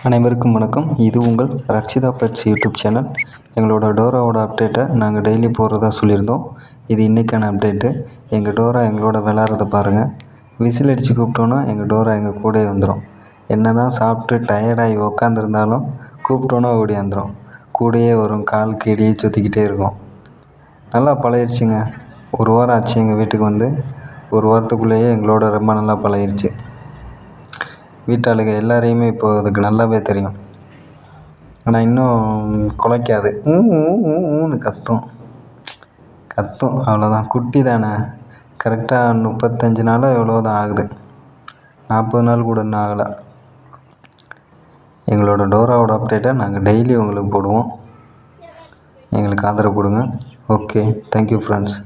அனைவருக்கும் வணக்கம். இது உங்கள் ரக்ஷிதா பெட்ஸ் யூடியூப் சேனல். எங்களோட டோராவோட அப்டேட்டை நாங்கள் டெய்லி போடுறதா சொல்லியிருந்தோம். இது இன்றைக்கான அப்டேட்டு. எங்கள் டோரா எங்களோட விளாட்றத பாருங்கள். விசில் அடித்து கூப்பிட்டோன்னா எங்கள் டோரா எங்கள் கூடயே வந்துடும். என்ன தான் சாப்பிட்டு டயர்டாகி உக்காந்துருந்தாலும் கூப்பிட்டோன்னா ஓடியாந்துடும். கூடயே வரும், கால் கீழே சுற்றிக்கிட்டே இருக்கும். நல்லா பழகிடுச்சுங்க. ஒரு வாரம் ஆச்சு எங்கள் வீட்டுக்கு வந்து. ஒரு வாரத்துக்குள்ளேயே எங்களோட ரொம்ப நல்லா பழகிடுச்சு. வீட்டாளுங்க எல்லாரையுமே இப்போ அதுக்கு நல்லாவே தெரியும். ஆனால் இன்னும் குலைக்காது. ஊன்னு கத்தும் அவ்வளோதான். குட்டி தானே, கரெக்டாக 35 நாளோ எவ்வளோ தான் ஆகுது. 40 நாள் கூட இன்னும் ஆகலை. எங்களோட டோராவோட அப்டேட்டை நாங்கள் டெய்லி உங்களுக்கு போடுவோம். எங்களுக்கு ஆதரவு கொடுங்க. Okay, thank you friends.